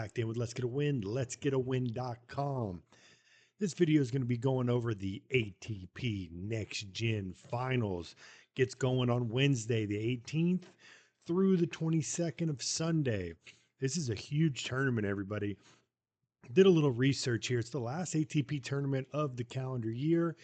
Back in with Let's Get a Win, letsgetawin.com. This video is going to be going over the ATP Next Gen Finals. Gets going on Wednesday, the 18th through the 22nd of Sunday. This is a huge tournament, everybody. Did a little research here. It's the last ATP tournament of the calendar year.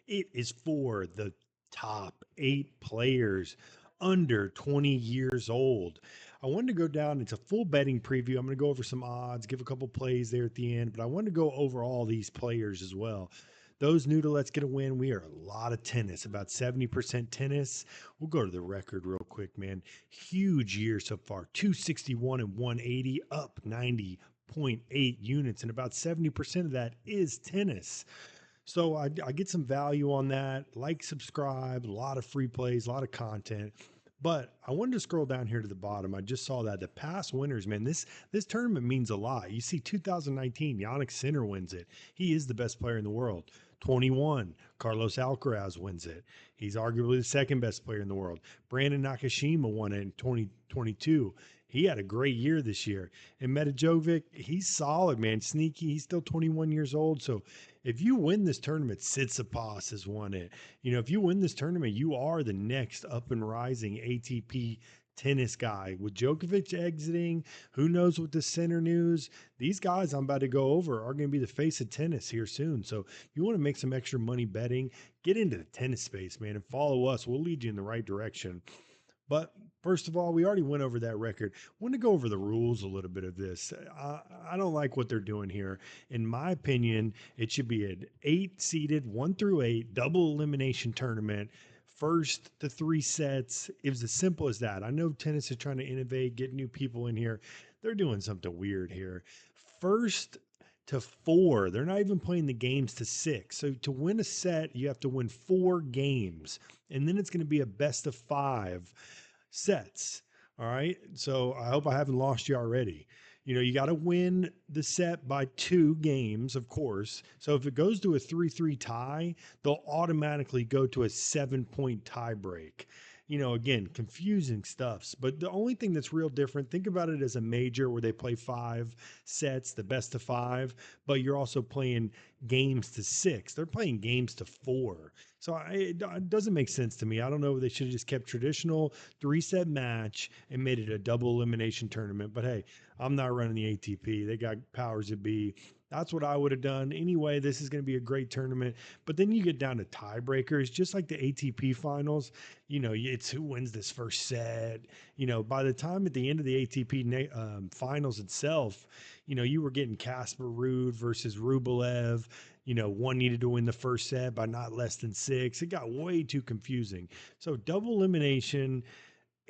It is for the top 8 players under 20 years old. I wanted to go down. It's a full betting preview. I'm going to go over some odds, give a couple plays there at the end, but I wanted to go over all these players as well. Those new to Let's Get a Win, we are a lot of tennis, about 70% tennis. We'll go to the record real quick, man. Huge year so far, 261 and 180, up 90.8 units, and about 70% of that is tennis. So I get some value on that. Like, subscribe, a lot of free plays, a lot of content. But I wanted to scroll down here to the bottom. I just saw that the past winners, man, this tournament means a lot. You see 2019, Yannick Sinner wins it. He is the best player in the world. 21, Carlos Alcaraz wins it. He's arguably the second best player in the world. Brandon Nakashima won it in 2022. He had a great year this year. And Medvedev, he's solid, man. Sneaky. He's still 21 years old. So if you win this tournament, Tsitsipas has won it. You know, if you win this tournament, you are the next up and rising ATP tennis guy. With Djokovic exiting, who knows what the center news? These guys I'm about to go over are going to be the face of tennis here soon. So if you want to make some extra money betting, get into the tennis space, man, and follow us. We'll lead you in the right direction. But first of all, we already went over that record. I want to go over the rules a little bit of this. I don't like what they're doing here. In my opinion, it should be an 8-seeded, 1 through 8, double elimination tournament. First to 3 sets. It was as simple as that. I know tennis is trying to innovate, get new people in here. They're doing something weird here. First to 4. They're not even playing the games to 6. So to win a set, you have to win 4 games. And then it's going to be a best of 5 sets. All right. So I hope I haven't lost you already. You know, you got to win the set by 2 games, of course. So if it goes to a 3-3 tie, they'll automatically go to a 7-point tie break. You know, again, confusing stuffs. But the only thing that's real different, think about it as a major where they play 5 sets, the best of 5, but you're also playing games to 6. They're playing games to 4. So it doesn't make sense to me. I don't know. They should have just kept traditional 3-set match and made it a double elimination tournament. But hey, I'm not running the ATP. They got powers that be. That's what I would have done. Anyway, this is going to be a great tournament. But then you get down to tiebreakers, just like the ATP finals. You know, it's who wins this first set. You know, by the time at the end of the ATP finals itself, you know, you were getting Casper Ruud versus Rublev. You know, one needed to win the first set by not less than 6. It got way too confusing. So double elimination,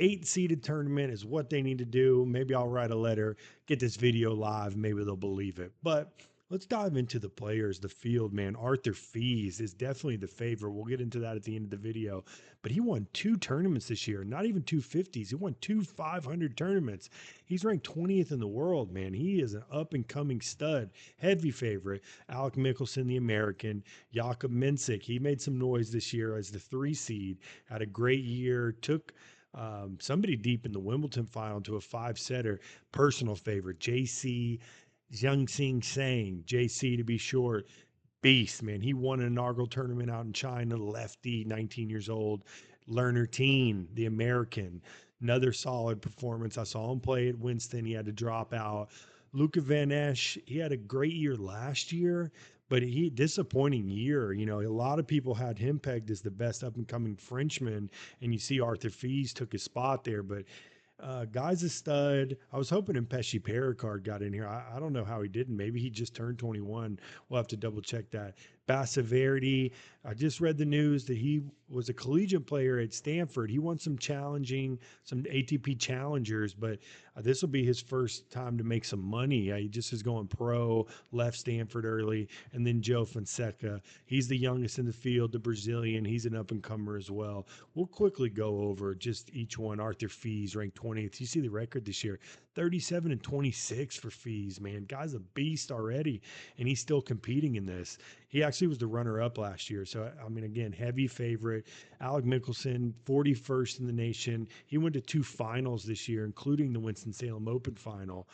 8-seeded tournament is what they need to do. Maybe I'll write a letter, get this video live. Maybe they'll believe it. But let's dive into the players, the field, man. Arthur Fees is definitely the favorite. We'll get into that at the end of the video. But he won 2 tournaments this year, not even 250s. He won 2 500 tournaments. He's ranked 20th in the world, man. He is an up-and-coming stud. Heavy favorite. Alec Mickelson, the American. Jakob Mensik, he made some noise this year as the 3 seed. Had a great year. Took somebody deep in the Wimbledon final to a 5-setter. Personal favorite, JC Jiangxing Sang, JC to be short. Beast, man. He won an inaugural tournament out in China, lefty, 19 years old. Lerner Teen, the American, another solid performance. I saw him play at Winston. He had to drop out. Luca Van Esch, he had a great year last year, but he disappointing year. You know, a lot of people had him pegged as the best up and coming Frenchman, and you see Arthur Fees took his spot there, but guy's a stud. I was hoping Pesci Pericard got in here. I don't know how he didn't. Maybe he just turned 21. We'll have to double check that. Basaverdi, I just read the news that he was a collegiate player at Stanford. He won some ATP challengers, but this will be his first time to make some money. He just is going pro, left Stanford early. And then Joe Fonseca, he's the youngest in the field, the Brazilian. He's an up-and-comer as well. We'll quickly go over just each one. Arthur Fees, ranked 20th. You see the record this year, 37 and 26 for Fees, man. Guy's a beast already, and he's still competing in this. He actually was the runner-up last year. So, I mean, again, heavy favorite. Alec Mickelson, 41st in the nation. He went to 2 finals this year, including the Winston-Salem Open final.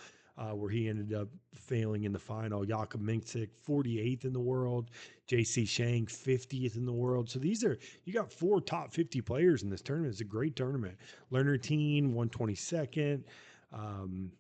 where he ended up failing in the final. Jakob Minksik, 48th in the world. JC Shang, 50th in the world. So you got 4 top 50 players in this tournament. It's a great tournament. Lerner Teen, 122nd. Um,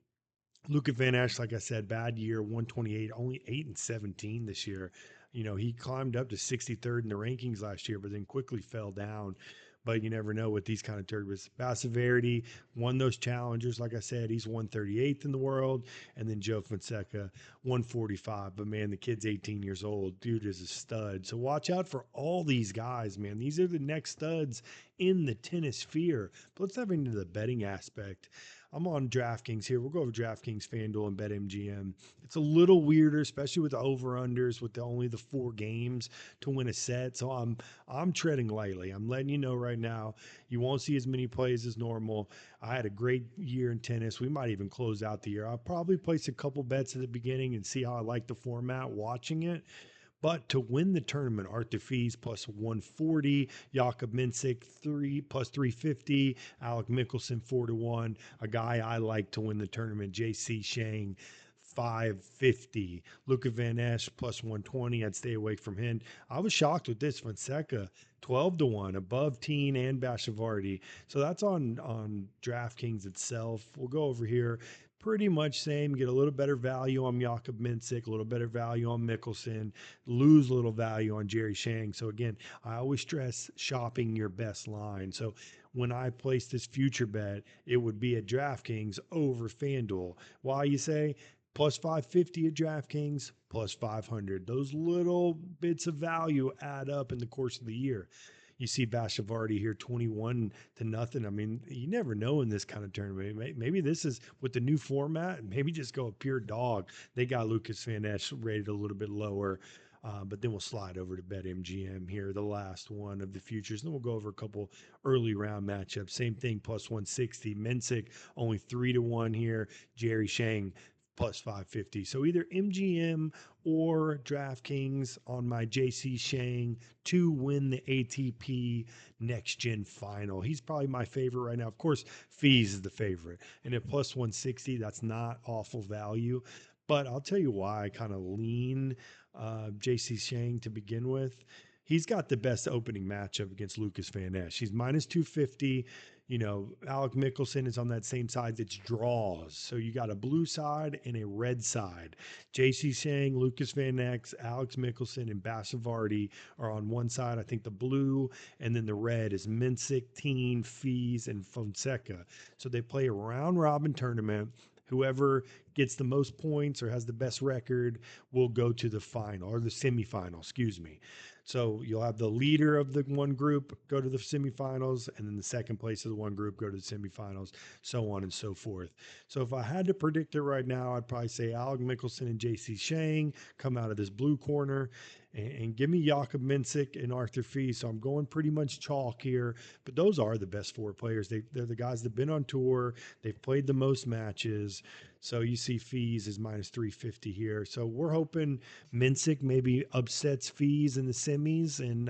Luca Van Ash, like I said, bad year, 128, only 8-17 this year. He climbed up to 63rd in the rankings last year, but then quickly fell down. But you never know with these kind of tournaments. Basaverdi won those challengers. Like I said, he's 138th in the world. And then Joe Fonseca, 145. But man, the kid's 18 years old. Dude is a stud. So watch out for all these guys, man. These are the next studs in the tennis sphere. But let's dive into the betting aspect. I'm on DraftKings here. We'll go over DraftKings, FanDuel, and BetMGM. It's a little weirder, especially with the over/unders, with only the 4 games to win a set. So I'm treading lightly. I'm letting you know right now, you won't see as many plays as normal. I had a great year in tennis. We might even close out the year. I'll probably place a couple bets at the beginning and see how I like the format watching it. But to win the tournament, Arthur Fees plus 140, Jakob Minksik 3 plus 350, Alec Mickelson 4-1, a guy I like to win the tournament, JC Shang 550, Luca Van Esch plus 120. I'd stay away from him. I was shocked with this Fonseca 12-1 above Teen and Bashavardi. So that's on DraftKings itself. We'll go over here. Pretty much same. Get a little better value on Jakob Minksik, a little better value on Mickelson, lose a little value on Jerry Shang. So again, I always stress shopping your best line. So when I place this future bet, it would be at DraftKings over FanDuel. Why, you say? Plus 550 at DraftKings, plus 500. Those little bits of value add up in the course of the year. You see Bashavardi here 21-0. I mean, you never know in this kind of tournament. Maybe this is with the new format, maybe just go a pure dog. They got Lucas Van Esch rated a little bit lower. But then we'll slide over to BetMGM here, the last one of the futures. Then we'll go over a couple early round matchups. Same thing, plus 160. Minksik only 3-1 here. Jerry Shang plus 550. So either MGM or DraftKings on my JC Shang to win the ATP Next Gen Final. He's probably my favorite right now. Of course, Fees is the favorite. And at plus 160, that's not awful value. But I'll tell you why I kind of lean JC Shang to begin with. He's got the best opening matchup against Lucas Van Esch. He's minus 250. Alec Mickelson is on that same side that's draws. So you got a blue side and a red side. JC Shang, Lucas Van Esch, Alex Mickelson, and Bassavardi are on one side. I think the blue, and then the red is Minksik, Teen, Fees, and Fonseca. So they play a round robin tournament. Whoever gets the most points or has the best record will go to the final or the semifinal, excuse me. So you'll have the leader of the one group go to the semifinals, and then the second place of the one group go to the semifinals, so on and so forth. So if I had to predict it right now, I'd probably say Alec Mickelson and JC Shang come out of this blue corner, and give me Jakob Minksik and Arthur Fee. So I'm going pretty much chalk here, but those are the best 4 players. They're the guys that have been on tour. They've played the most matches. So you see Fees is minus 350 here. So we're hoping Minksik maybe upsets Fees in the semis, and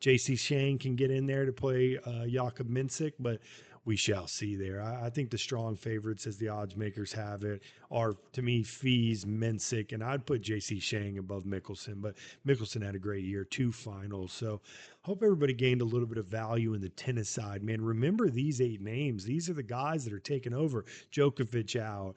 JC Shang can get in there to play Jakob Minksik, but we shall see there. I think the strong favorites, as the odds makers have it, are, to me, Fees, Minksik, and I'd put JC Shang above Mickelson, but Mickelson had a great year, 2 finals. So hope everybody gained a little bit of value in the tennis side, man. Remember these 8 names. These are the guys that are taking over. Djokovic out.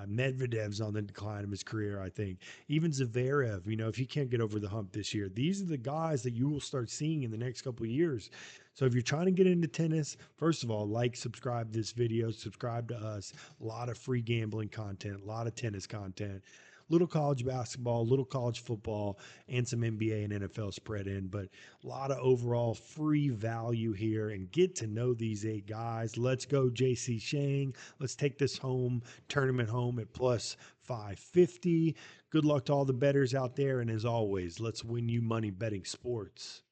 Medvedev's on the decline of his career, I think. Even Zverev, if he can't get over the hump this year, these are the guys that you will start seeing in the next couple of years. So if you're trying to get into tennis, first of all, subscribe this video, subscribe to us. A lot of free gambling content, a lot of tennis content, little college basketball, little college football, and some NBA and NFL spread in, but a lot of overall free value here, and get to know these 8 guys. Let's go JC Shang. Let's take this tournament home at plus 550. Good luck to all the bettors out there. And as always, let's win you money betting sports.